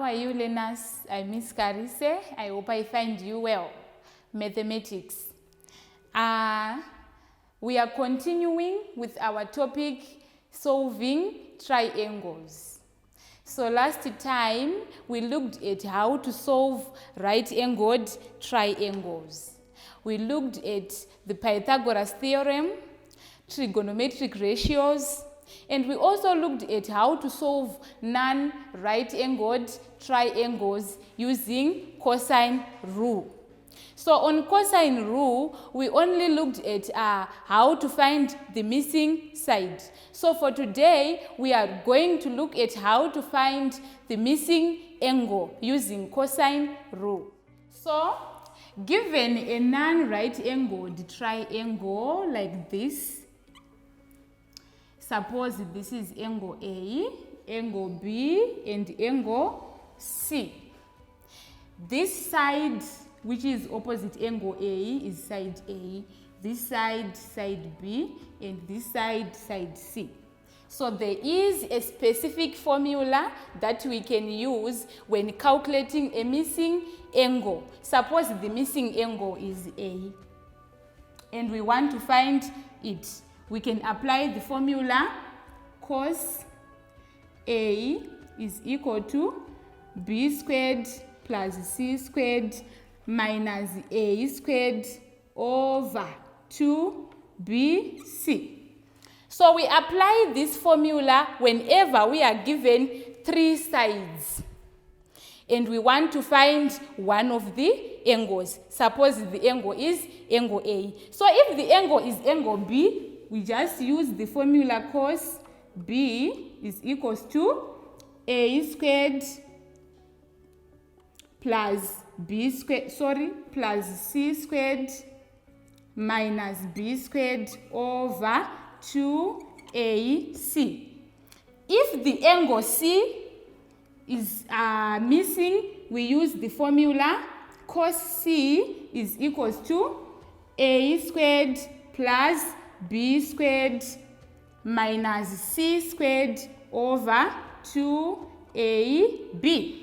How are you, learners? I'm Miss Carise. I hope I find you well. Mathematics. We are continuing with our topic, solving triangles. So last time, we looked at how to solve right-angled triangles. We looked at the Pythagoras theorem, trigonometric ratios, and we also looked at how to solve non-right-angled triangles using cosine rule. So on cosine rule, we only looked at how to find the missing side. So for today, we are going to look at how to find the missing angle using cosine rule. So given a non-right-angled triangle like this, suppose this is angle A, angle B, and angle C. This side, which is opposite angle A, is side A. This side, side B, and this side, side C. So there is a specific formula that we can use when calculating a missing angle. Suppose the missing angle is A, and we want to find it. We can apply the formula cos A is equal to B squared plus C squared minus A squared over 2BC. So we apply this formula whenever we are given three sides and we want to find one of the angles. Suppose the angle is angle A. So if the angle is angle B, we just use the formula cos B is equals to A squared plus plus C squared minus B squared over 2AC. If the angle C is missing, we use the formula cos C is equals to A squared plus B squared minus C squared over 2AB.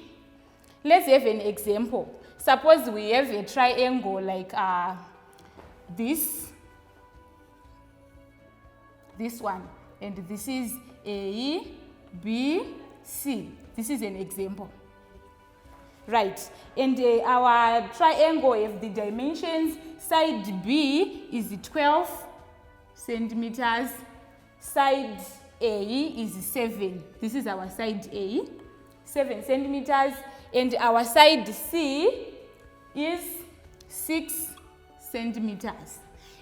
Let's have an example. Suppose we have a triangle like this one, and this is A, B, C. This is an example. Right, and our triangle have the dimensions. Side B is 12 centimeters. Side A is 7. This is our side A, 7 centimeters. And our side C is 6 centimeters.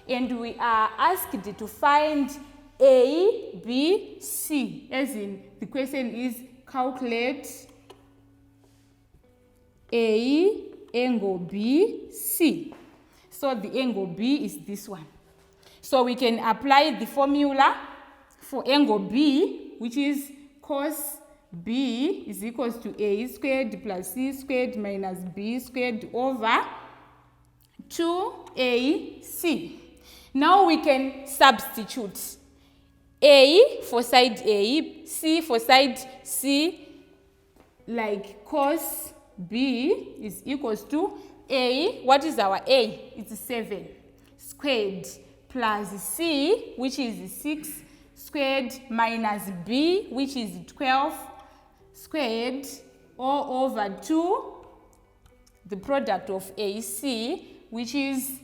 And we are asked to find A, B, C. As in, the question is calculate A angle B, C. So the angle B is this one. So we can apply the formula for angle B, which is cos B is equals to A squared plus C squared minus B squared over 2AC. Now we can substitute A for side A, C for side C, like cos B is equals to A, what is our A? It's 7 squared plus C, which is 6 squared minus B, which is 12 squared, all over 2, the product of AC, which is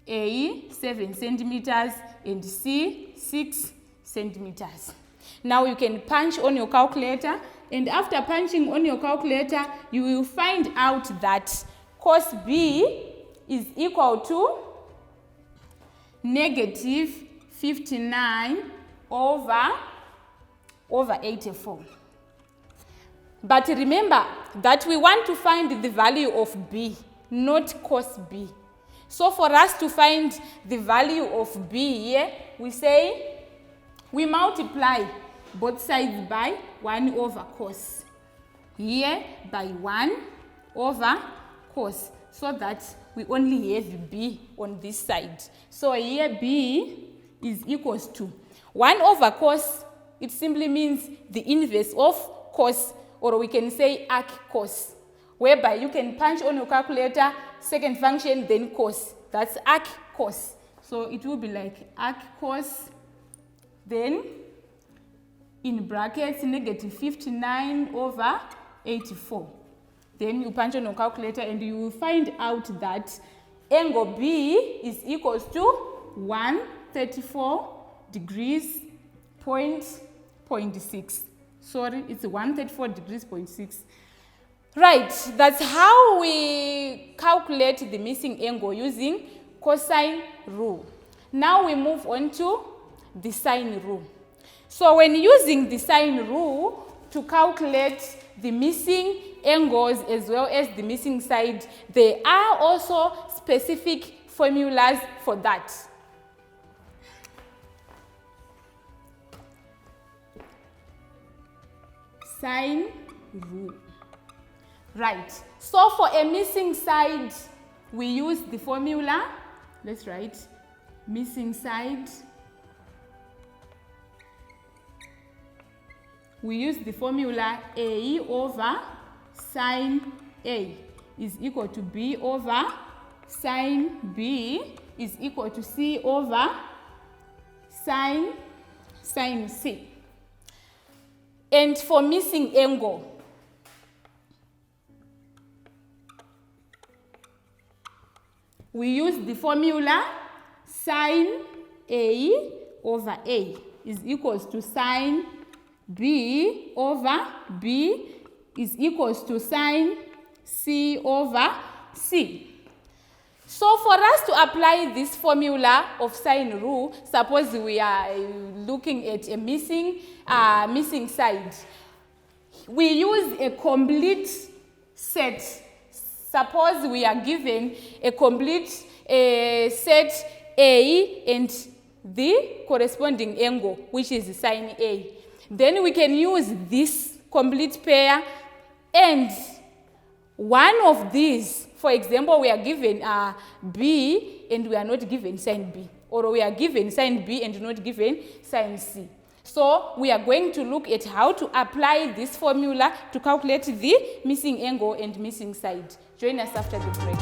A, 7 centimeters, and C, 6 centimeters. Now you can punch on your calculator, and after punching on your calculator, you will find out that cos B is equal to negative 59 over 84. But remember that we want to find the value of B, not cos B. So for us to find the value of B here, we multiply both sides by 1 over cos. Here by 1 over cos, so that we only have B on this side. So here B is equals to 1 over cos. It simply means the inverse of cos or we can say arc cos, whereby you can punch on your calculator second function, then cos. That's arc cos. So it will be like arc cos, then in brackets, negative 59 over 84. Then you punch on your calculator and you will find out that angle B is equals to 134 degrees point 6. Sorry, it's 134 degrees point 6. Right, that's how we calculate the missing angle using cosine rule. Now we move on to the sine rule. So when using the sine rule to calculate the missing angles as well as the missing side, there are also specific formulas for that. Sine rule. Right, so for a missing side, we use the formula. Let's write missing side. We use the formula A over sine A is equal to B over sine B is equal to C over sine C. And for missing angle, we use the formula sine A over A is equals to sine B over B is equals to sine C over C. So for us to apply this formula of sine rule, suppose we are looking at a missing side. We use a complete set. Suppose we are given a complete set A and the corresponding angle, which is sine A. Then we can use this complete pair and one of these, for example, we are given B and we are not given sine B, or we are given sine B and not given sine C. So we are going to look at how to apply this formula to calculate the missing angle and missing side. Join us after the break.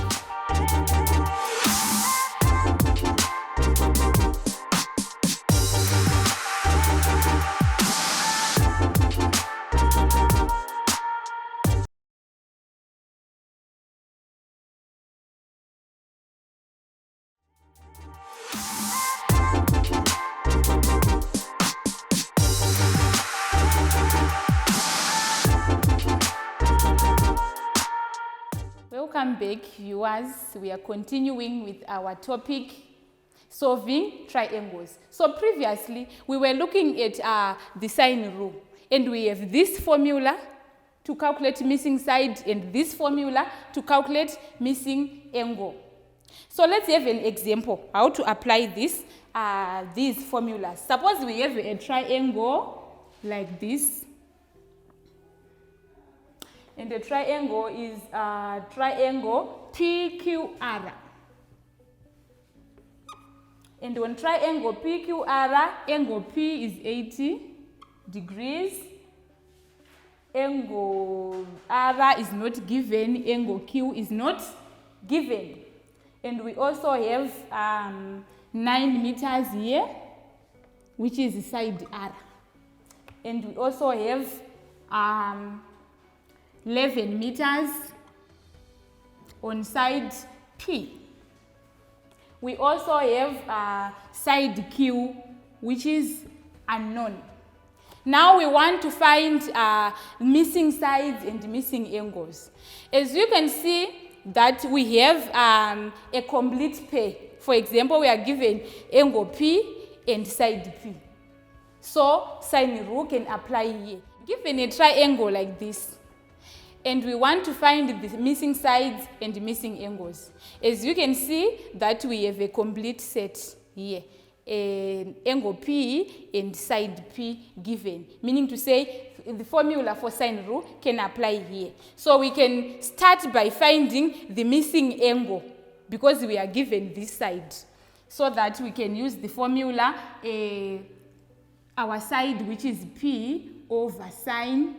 Welcome back, viewers. We are continuing with our topic, solving triangles. So previously, we were looking at the sine rule, and we have this formula to calculate missing side and this formula to calculate missing angle. So let's have an example how to apply these formulas. Suppose we have a triangle like this. And the triangle is triangle PQR. And on triangle PQR, angle P is 80 degrees. Angle R is not given, angle Q is not given. And we also have 9 meters here, which is side R. And we also have 11 meters on side P. We also have side Q, which is unknown. Now we want to find missing sides and missing angles. As you can see that we have a complete pair. For example, we are given angle P and side P. So sine rule can apply here. Given a triangle like this, and we want to find the missing sides and missing angles. As you can see that we have a complete set here. Angle P and side P given. Meaning to say the formula for sine rule can apply here. So we can start by finding the missing angle because we are given this side. So that we can use the formula, our side which is P over sine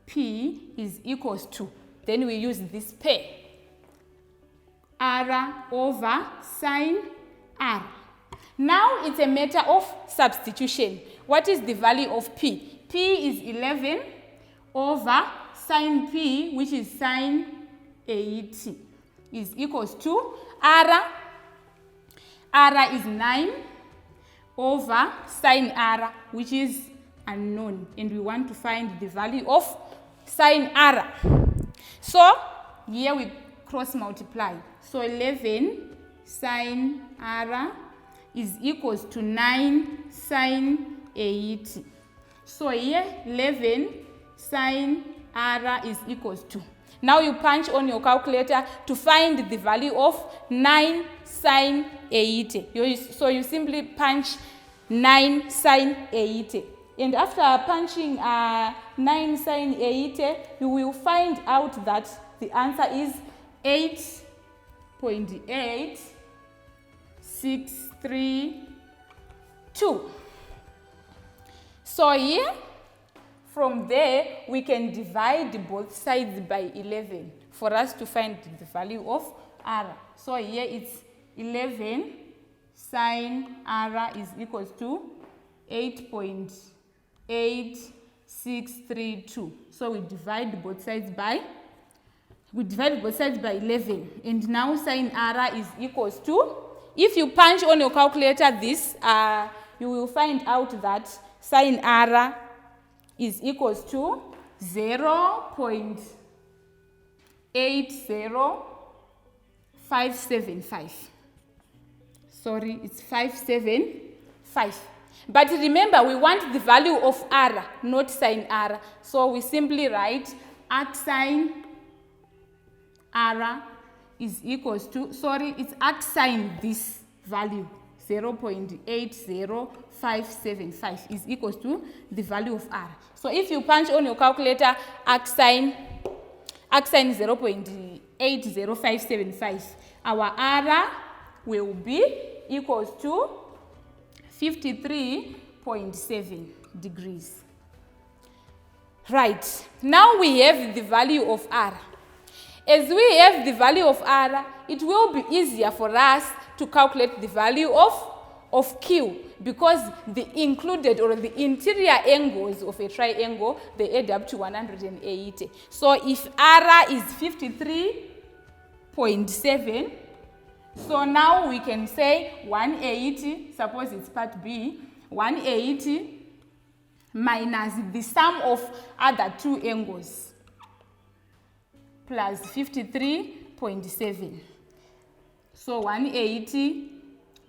P is equals to, then we use this pair, R over sine R. Now it's a matter of substitution. What is the value of P? P is 11 over sine P, which is sine 80, is equals to R. R is 9 over sine R, which is unknown, and we want to find the value of sine R. So here we cross multiply. So 11 sine R is equals to 9 sine 80. So here 11 sine R is equals to. Now you punch on your calculator to find the value of 9 sine 80. So you simply punch 9 sine 80. And after punching 9 sine 80, you will find out that the answer is 8.8632. So here, from there, we can divide both sides by 11 for us to find the value of R. So here it's 11 sine R is equals to 8.8632. So we divide both sides by 11, and now sine R is equals to, if you punch on your calculator this, you will find out that sine R is equals to 0.80575. Sorry, it's 575. But remember, we want the value of R, not sine R. So we simply write arc sine R is equals to, sorry, it's arc sine this value, 0.80575 is equals to the value of R. So if you punch on your calculator arc sine 0.80575, our R will be equals to 53.7 degrees. Right, now we have the value of R. As we have the value of R, it will be easier for us to calculate the value of Q, because the included or the interior angles of a triangle, they add up to 180. So if R is 53.7, so now we can say 180, suppose it's part B, 180 minus the sum of other two angles, plus 53.7. So 180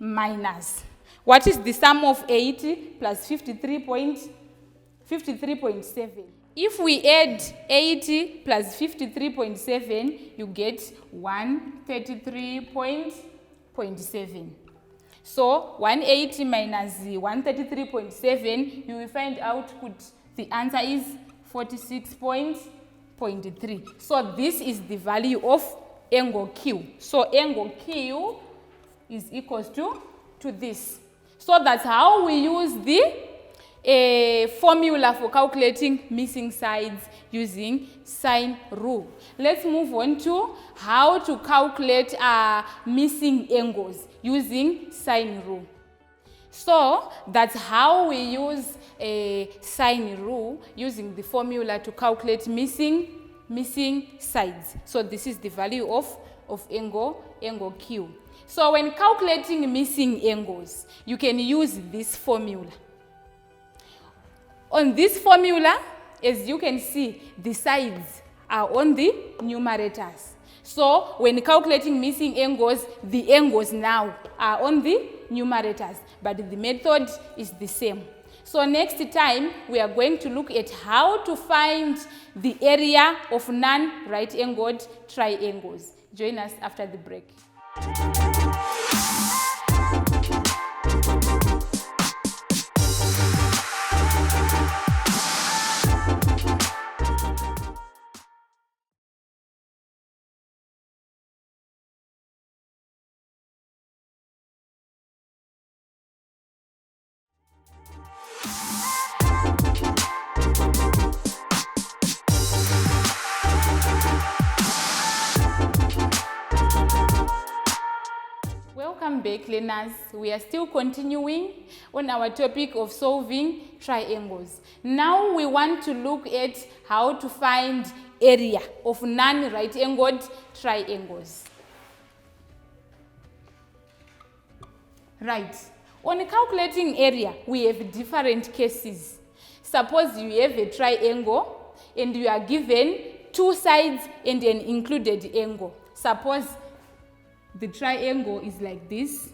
minus, what is the sum of 80 plus 53.7? If we add 80 plus 53.7, you get 133.7. So 180 minus 133.7, you will find out the answer is 46.3. So this is the value of angle Q. So angle Q is equals to this. So that's how we use the formula for calculating missing sides using sine rule. Let's move on to how to calculate missing angles using sine rule. So that's how we use a sine rule, using the formula to calculate missing sides. So this is the value of angle Q. So when calculating missing angles, you can use this formula. On this formula, as you can see, the sides are on the numerators. So when calculating missing angles, the angles now are on the numerators, but the method is the same. So next time, we are going to look at how to find the area of non-right-angled triangles. Join us after the break. Welcome back, learners. We are still continuing on our topic of solving triangles. Now we want to look at how to find area of non-right-angled triangles. Right. On calculating area, we have different cases. Suppose you have a triangle and you are given two sides and an included angle. Suppose the triangle is like this,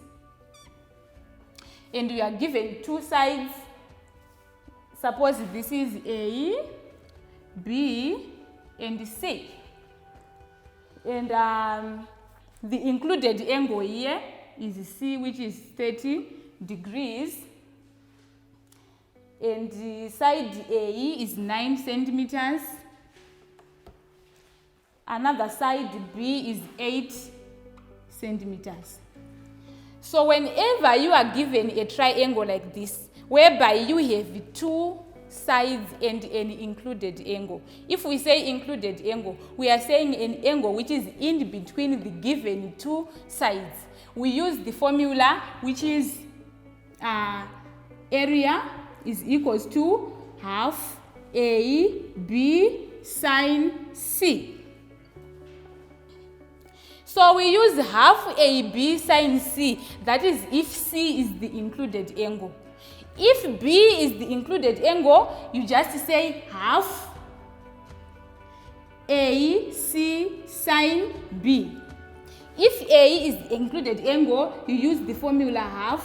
and you are given two sides. Suppose this is A, B, and C. And the included angle here is C, which is 30 degrees. And the side A is 9 centimeters. Another side B is 8 centimeters. So whenever you are given a triangle like this, whereby you have two sides and an included angle. If we say included angle, we are saying an angle which is in between the given two sides. We use the formula, which is area is equals to half AB sine C. So we use half AB sine C, that is if C is the included angle. If B is the included angle, you just say half AC sine B. If A is the included angle, you use the formula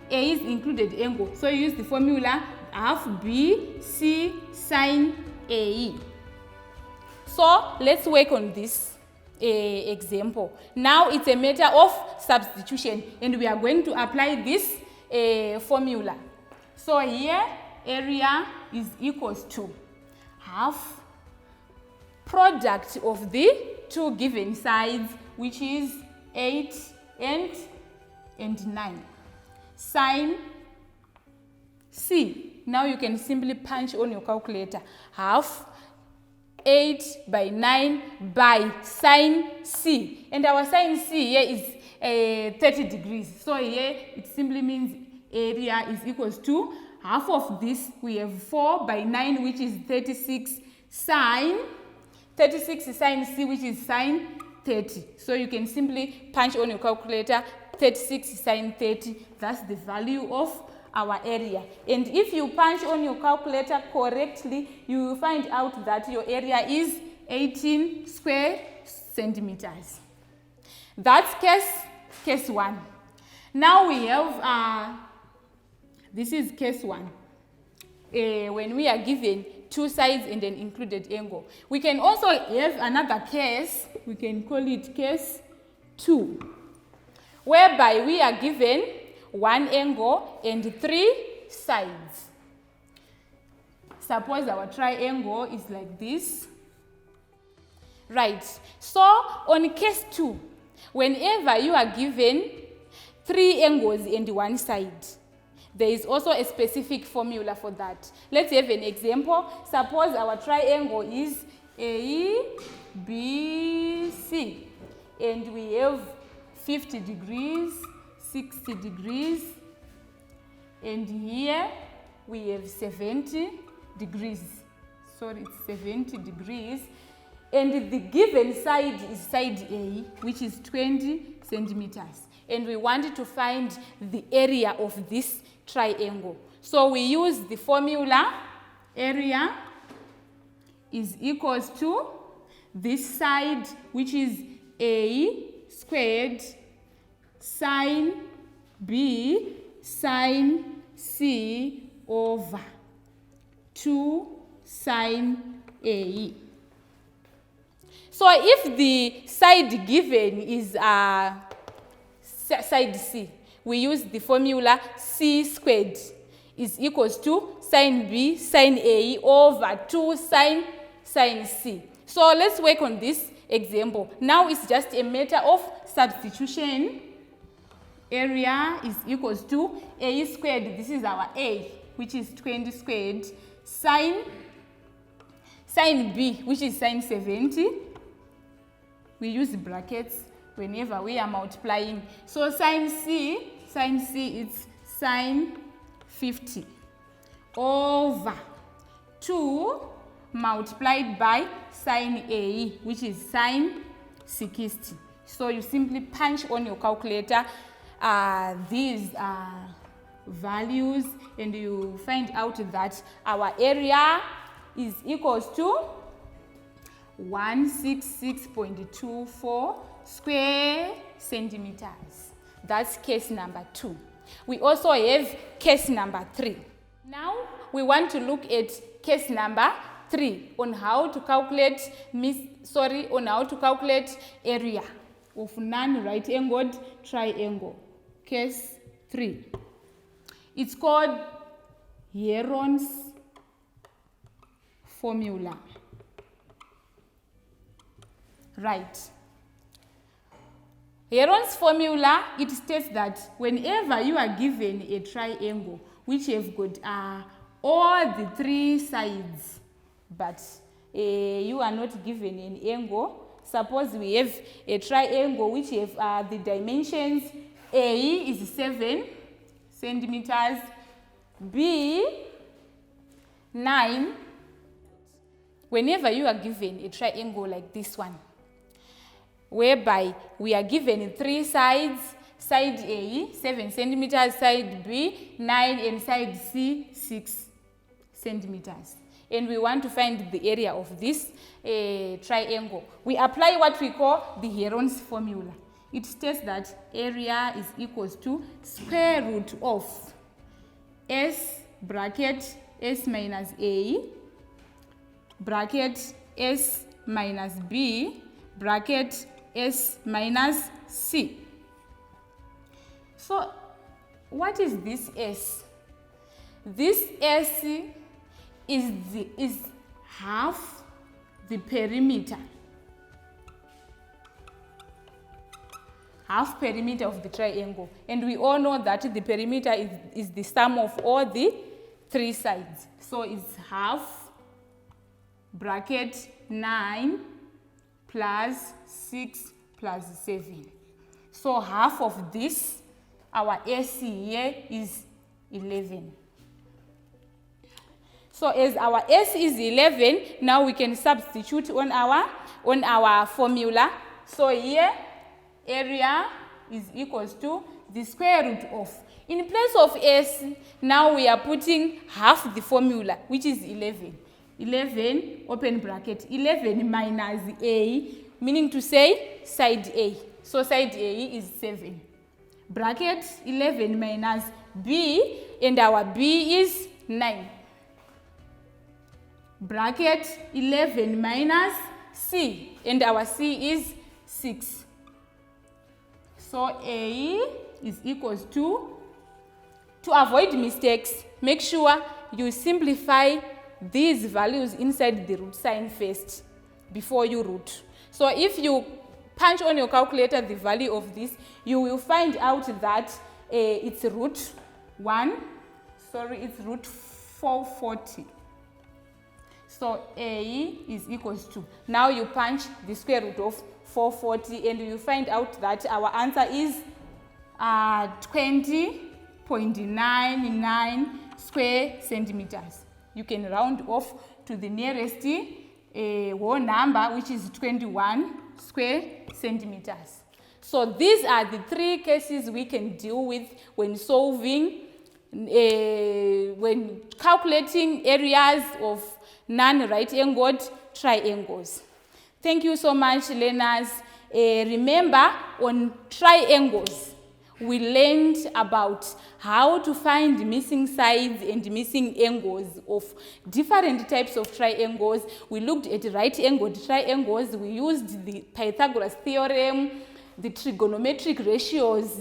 A is included angle, so you use the formula half BC sine AE. So let's work on this example. Now it's a matter of substitution, and we are going to apply this formula. So here area is equals to half product of the two given sides, which is 8 and 9, sine C. Now you can simply punch on your calculator. Half 8 by 9 by sine C. And our sine C here is 30 degrees. So here it simply means area is equals to half of this. We have 4 by 9, which is 36 sine. 36 is sine C, which is sine 30. So you can simply punch on your calculator 36 is sine 30. That's the value of our area. And if you punch on your calculator correctly, you will find out that your area is 18 square centimeters. That's case 1. Now we have, this is case 1. When we are given two sides and an included angle. We can also have another case, we can call it case 2, whereby we are given one angle and 3 sides. Suppose our triangle is like this. Right. So on case 2, whenever you are given 3 angles and 1 side, there is also a specific formula for that. Let's have an example. Suppose our triangle is ABC, and we have 50 degrees, 60 degrees, and here we have 70 degrees. Sorry, it's 70 degrees. And the given side is side A, which is 20 centimeters. And we want to find the area of this triangle. So we use the formula area is equals to this side, which is A squared sine B sine C over 2 sine AE. So if the side given is side C, we use the formula C squared is equals to sine B sine AE over 2 sine C. So let's work on this example. Now it's just a matter of substitution. Area is equals to A squared, this is our A, which is 20 squared, sine B, which is sine 70. We use brackets, whenever we are multiplying. So sine C is sine 50 over 2 multiplied by sine A, which is sine 60. So you simply punch on your calculator these values, and you find out that our area is equals to 166.24 square centimeters. That's case number 2. We also have case number 3. Now we want to look at case number 3 on how to calculate area of non-right angled triangle. Case 3. It's called Ernsts Formula. Right. Ernsts Formula, it states that whenever you are given a triangle which have got all the 3 sides, but you are not given an angle. Suppose we have a triangle which have the dimensions A is 7 centimeters, B 9. Whenever you are given a triangle like this one, whereby we are given 3 sides, side A 7 centimeters, side B 9, and side C 6 centimeters. And we want to find the area of this triangle. We apply what we call the Ernsts formula. It states that area is equals to square root of S bracket S minus A bracket S minus B bracket S minus C. So what is this S? This S is half the perimeter. Half perimeter of the triangle. And we all know that the perimeter is the sum of all the 3 sides. So it's half bracket 9 plus 6 plus 7. So half of this, our AC here is 11. So as our S is 11, now we can substitute on our formula. So here, area is equals to the square root of. In place of S, now we are putting half the formula, which is 11. 11, open bracket, 11 minus A, meaning to say side A. So side A is 7. Bracket 11 minus B, and our B is 9. Bracket 11 minus C, and our C is 6. So A is equals to avoid mistakes, make sure you simplify these values inside the root sign first before you root. So if you punch on your calculator the value of this, you will find out that it's root 440. So A is equals to, now you punch the square root of 440, and you find out that our answer is 20.99 square centimeters. You can round off to the nearest whole number, which is 21 square centimeters. So these are the 3 cases we can deal with when solving, when calculating areas of non-right angled triangles. Thank you so much, learners. Remember, on triangles, we learned about how to find missing sides and missing angles of different types of triangles. We looked at right-angled triangles. We used the Pythagoras theorem, the trigonometric ratios,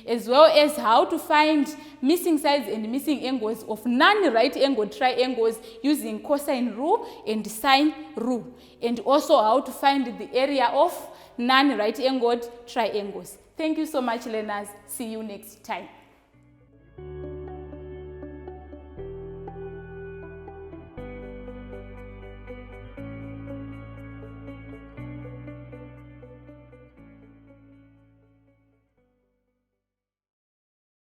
as well as how to find missing sides and missing angles of non-right-angled triangles using cosine rule and sine rule, and also how to find the area of non-right-angled triangles. Thank you so much, learners. See you next time.